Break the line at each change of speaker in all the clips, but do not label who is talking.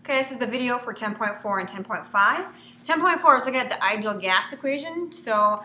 Okay, this is the video for 10.4 and 10.5. 10.4 is looking at the ideal gas equation. So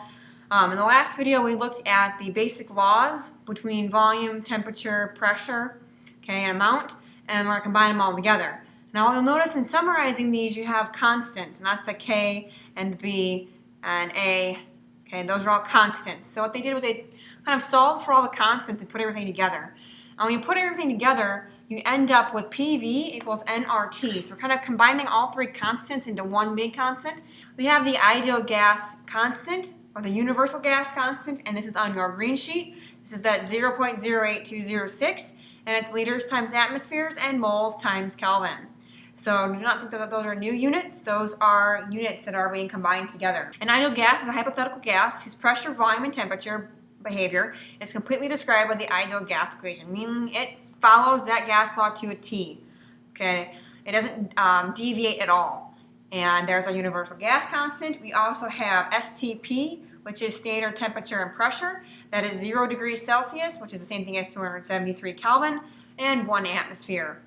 in the last video we looked at the basic laws between volume, temperature, pressure, okay, and amount, and we're going to combine them all together. Now you'll notice in summarizing these you have constants, and that's the K and the B and A. Okay, those are all constants. So what they did was they kind of solved for all the constants and put everything together. And when you put everything together, you end up with PV equals nRT. So we're kind of combining all three constants into one big constant. We have the ideal gas constant, or the universal gas constant, and this is on your green sheet. This is that 0.08206, and it's liters times atmospheres and moles times Kelvin. So do not think that those are new units. Those are units that are being combined together. An ideal gas is a hypothetical gas whose pressure, volume, and temperature behavior is completely described by the ideal gas equation, meaning it follows that gas law to a T. Okay, it doesn't deviate at all. And there's our universal gas constant. We also have STP, which is standard temperature and pressure. That is 0 degrees Celsius, which is the same thing as 273 Kelvin, and 1 atmosphere.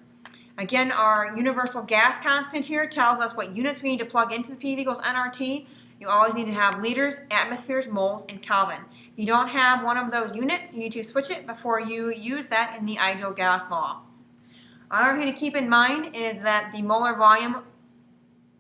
Again, our universal gas constant here tells us what units we need to plug into the PV equals nRT. You always need to have liters, atmospheres, moles, and Kelvin. If you don't have one of those units, you need to switch it before you use that in the ideal gas law. Another thing to keep in mind is that the molar volume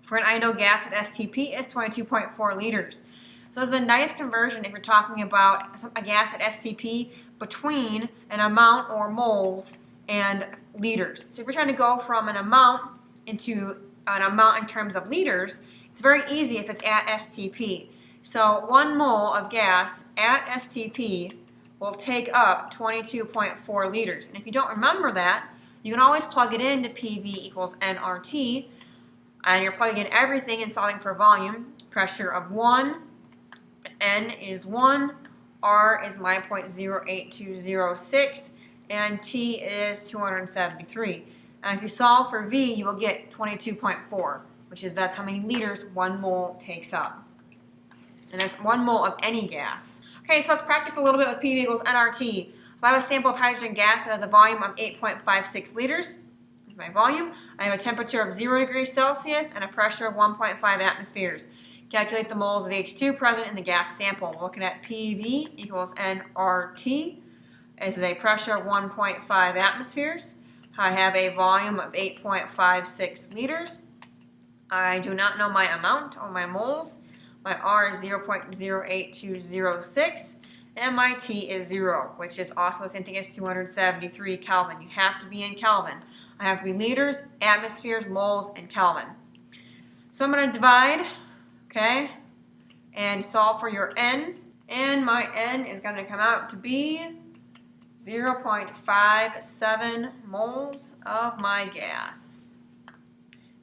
for an ideal gas at STP is 22.4 liters. So this is a nice conversion if you're talking about a gas at STP between an amount or moles and liters. So if you're trying to go from an amount into an amount in terms of liters, it's very easy if it's at STP. So 1 mole of gas at STP will take up 22.4 liters. And if you don't remember that, you can always plug it into PV equals nRT, and you're plugging in everything and solving for volume. Pressure of 1, N is 1, R is my 0.08206, and T is 273. And if you solve for V, you will get 22.4, which is that's how many liters 1 mole takes up. And that's 1 mole of any gas. Okay, so let's practice a little bit with PV equals nRT. If I have a sample of hydrogen gas that has a volume of 8.56 liters, that's my volume. I have a temperature of 0 degrees Celsius and a pressure of 1.5 atmospheres. Calculate the moles of H2 present in the gas sample. We're looking at PV equals nRT. This is a pressure of 1.5 atmospheres. I have a volume of 8.56 liters. I do not know my amount or my moles. My R is 0.08206, and my T is 0, which is also the same thing as 273 Kelvin. You have to be in Kelvin. I have to be liters, atmospheres, moles, and Kelvin. So I'm going to divide, okay, and solve for your N, and my N is going to come out to be 0.57 moles of my gas.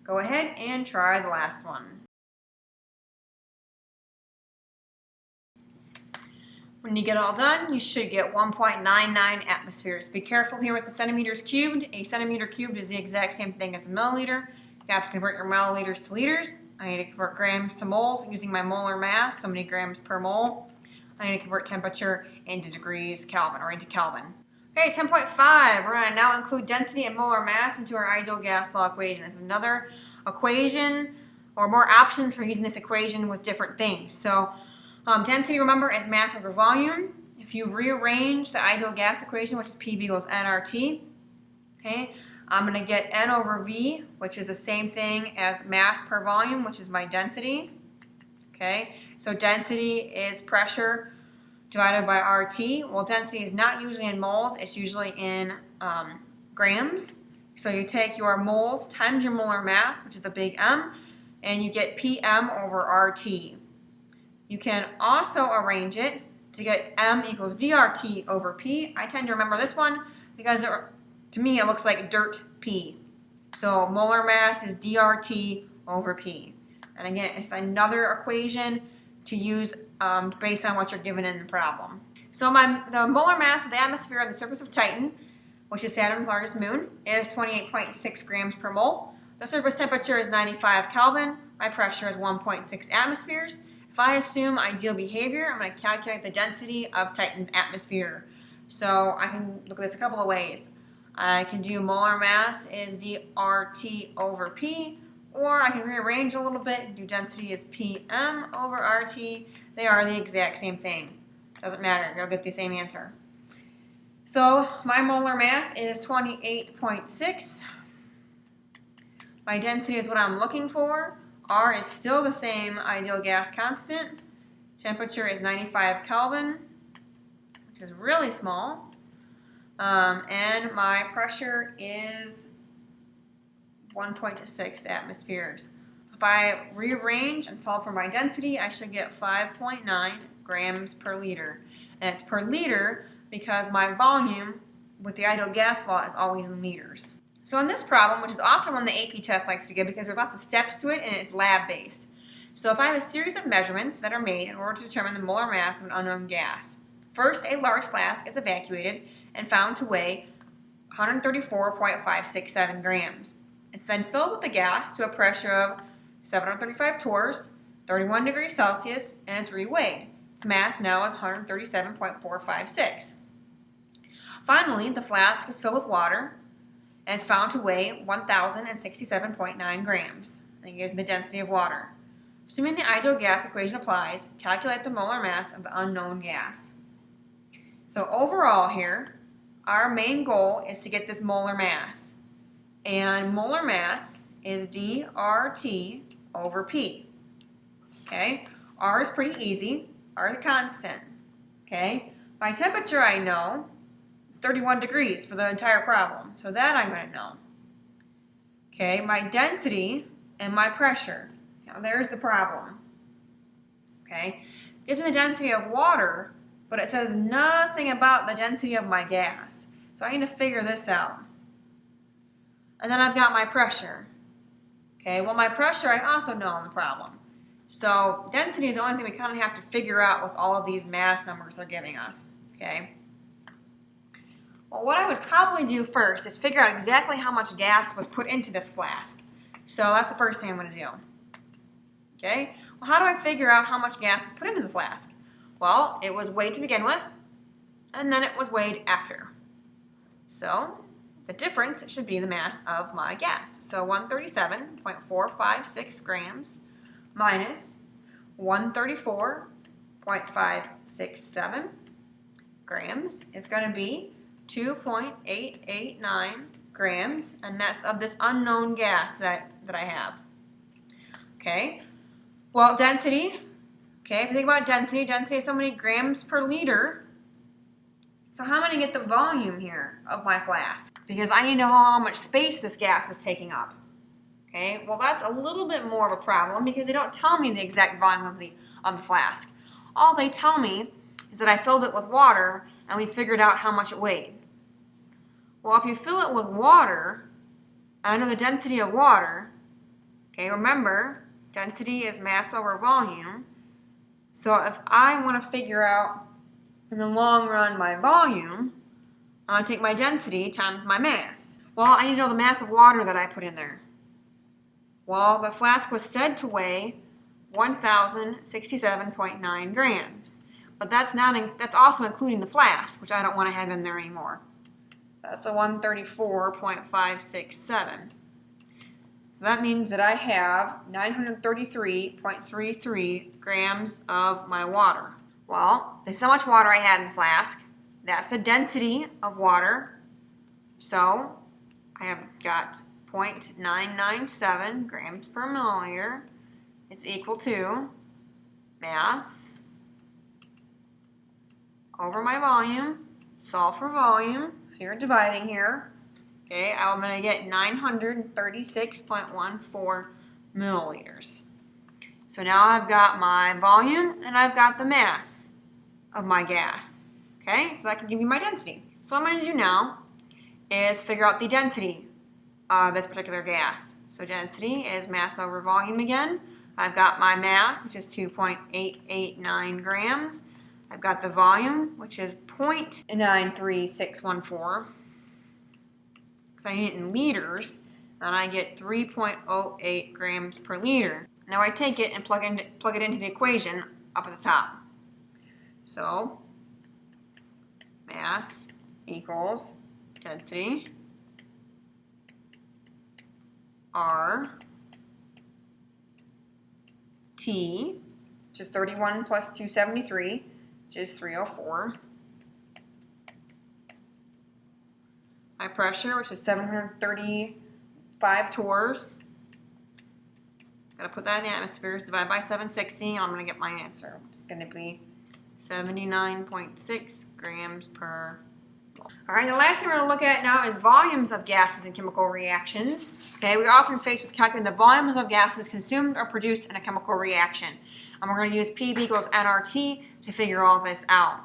Go ahead and try the last one. When you get all done, you should get 1.99 atmospheres. Be careful here with the centimeters cubed. A centimeter cubed is the exact same thing as a milliliter. You have to convert your milliliters to liters. I need to convert grams to moles using my molar mass, so many grams per mole. I need to convert temperature into degrees Kelvin, or into Kelvin. Okay, 10.5, we're going to now include density and molar mass into our ideal gas law equation. This is another equation, or more options for using this equation with different things. So density, remember, is mass over volume. If you rearrange the ideal gas equation, which is PV equals nRT, okay, I'm going to get N over V, which is the same thing as mass per volume, which is my density. Okay, so density is pressure divided by RT. Well, density is not usually in moles, it's usually in grams. So you take your moles times your molar mass, which is the big M, and you get PM over RT. You can also arrange it to get M equals DRT over P. I tend to remember this one because to me it looks like dirt P. So molar mass is DRT over P. And again, it's another equation to use based on what you're given in the problem. So the molar mass of the atmosphere on the surface of Titan, which is Saturn's largest moon, is 28.6 grams per mole. The surface temperature is 95 Kelvin. My pressure is 1.6 atmospheres. If I assume ideal behavior, I'm going to calculate the density of Titan's atmosphere. So I can look at this a couple of ways. I can do molar mass is dRT over P, or I can rearrange a little bit and do density is PM over RT. They are the exact same thing. Doesn't matter, you'll get the same answer. So my molar mass is 28.6. My density is what I'm looking for. R is still the same ideal gas constant. Temperature is 95 Kelvin, which is really small. And my pressure is 1.6 atmospheres. If I rearrange and solve for my density, I should get 5.9 grams per liter. And it's per liter because my volume with the ideal gas law is always in liters. So in this problem, which is often one the AP test likes to give because there's lots of steps to it and it's lab-based. So if I have a series of measurements that are made in order to determine the molar mass of an unknown gas. First, a large flask is evacuated and found to weigh 134.567 grams. It's then filled with the gas to a pressure of 735 torrs, 31 degrees Celsius, and it's reweighed. Its mass now is 137.456. Finally, the flask is filled with water, and it's found to weigh 1,067.9 grams. And here's the density of water. Assuming the ideal gas equation applies, calculate the molar mass of the unknown gas. So overall here, our main goal is to get this molar mass. And molar mass is dRT over P. Okay? R is pretty easy. R is a constant. Okay? By temperature I know 31 degrees for the entire problem. So that I'm going to know. Okay? My density and my pressure. Now there's the problem. Okay? It gives me the density of water, but it says nothing about the density of my gas. So I need to figure this out. And then I've got my pressure. Okay, well my pressure I also know in the problem. So density is the only thing we kind of have to figure out with all of these mass numbers they're giving us. Okay. Well, what I would probably do first is figure out exactly how much gas was put into this flask. So that's the first thing I'm going to do. Okay. Well, how do I figure out how much gas was put into the flask? Well, it was weighed to begin with, and then it was weighed after. So the difference should be the mass of my gas. So 137.456 grams minus 134.567 grams is going to be 2.889 grams, and that's of this unknown gas that I have. Okay, well, density, okay, if you think about density, density is so many grams per liter. So how am I going to get the volume here of my flask? Because I need to know how much space this gas is taking up. Okay, well that's a little bit more of a problem because they don't tell me the exact volume of the flask. All they tell me is that I filled it with water and we figured out how much it weighed. Well, if you fill it with water, I know the density of water. Okay, remember, density is mass over volume. So if I want to figure out in the long run my volume, I'm going to take my density times my mass. Well, I need to know the mass of water that I put in there. Well, the flask was said to weigh 1,067.9 grams. But that's also including the flask, which I don't want to have in there anymore. That's a 134.567. So that means that I have 933.33 grams of my water. Well, there's so much water I had in the flask. That's the density of water. So I have got 0.997 grams per milliliter. It's equal to mass over my volume. Solve for volume. So you're dividing here. Okay, I'm going to get 936.14 milliliters. So now I've got my volume and I've got the mass of my gas. Okay, so that can give you my density. So what I'm going to do now is figure out the density of this particular gas. So density is mass over volume again. I've got my mass, which is 2.889 grams. I've got the volume, which is 0.93614. So I need it in liters, and I get 3.08 grams per liter. Now I take it and plug it into the equation up at the top. So mass equals density which is 31 plus 273, which is 304. My pressure, which is 735 torrs. Gotta put that in atmospheres, divide by 760, and I'm gonna get my answer. It's gonna be 79.6 grams per mole. All right, the last thing we're gonna look at now is volumes of gases in chemical reactions. Okay, we're often faced with calculating the volumes of gases consumed or produced in a chemical reaction. And we're gonna use PV equals nRT to figure all this out.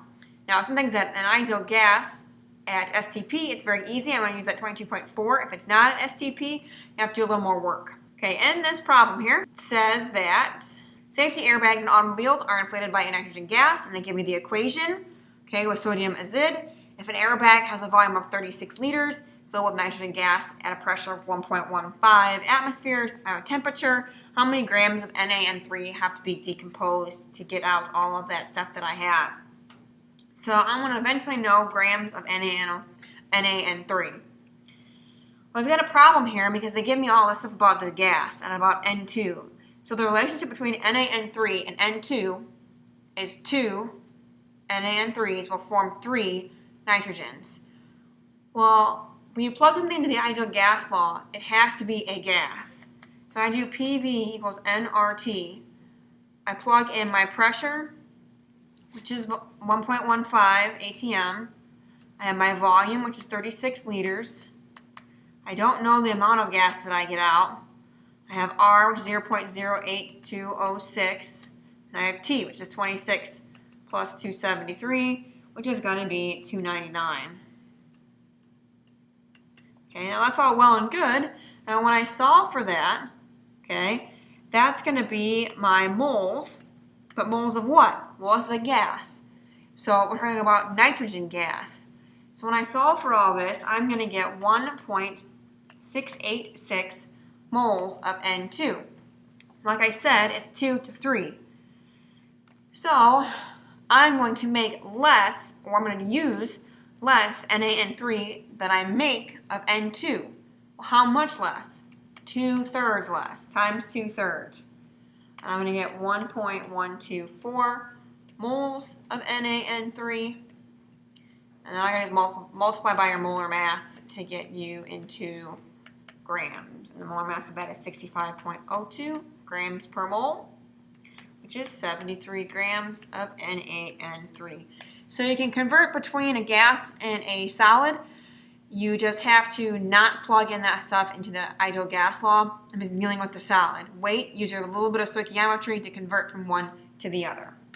Now, some things that an ideal gas at STP, it's very easy. I'm going to use that 22.4. If it's not at STP, you have to do a little more work. Okay, in this problem here, it says that safety airbags in automobiles are inflated by a nitrogen gas, and they give me the equation, okay, with sodium azide. If an airbag has a volume of 36 liters, filled with nitrogen gas at a pressure of 1.15 atmospheres at a temperature, how many grams of NaN3 have to be decomposed to get out all of that stuff that I have? So I'm going to eventually know grams of NaN3. Well, I've got a problem here because they give me all this stuff about the gas and about N2. So the relationship between NaN3 and N2 is 2 NaN3s will form 3 nitrogens. Well, when you plug something into the ideal gas law, it has to be a gas. So I do PV equals nRT. I plug in my pressure, which is 1.15 atm. I have my volume, which is 36 liters. I don't know the amount of gas that I get out. I have R, which is 0.08206. And I have T, which is 26 plus 273, which is going to be 299. Okay, now that's all well and good. Now when I solve for that, okay, that's going to be my moles. But moles of what? Well, it's a gas. So we're talking about nitrogen gas. So when I solve for all this, I'm going to get 1.686 moles of N2. Like I said, it's 2 to 3. So I'm going to make less, or I'm going to use less NaN3 than I make of N2. Well, how much less? 2/3 less, times 2/3. And I'm going to get 1.124 moles of NaN3. And then I'm going to multiply by your molar mass to get you into grams. And the molar mass of that is 65.02 grams per mole, which is 73 grams of NaN3. So you can convert between a gas and a solid. You just have to not plug in that stuff into the ideal gas law and be dealing with the solid. Wait, use a little bit of stoichiometry to convert from one to the other.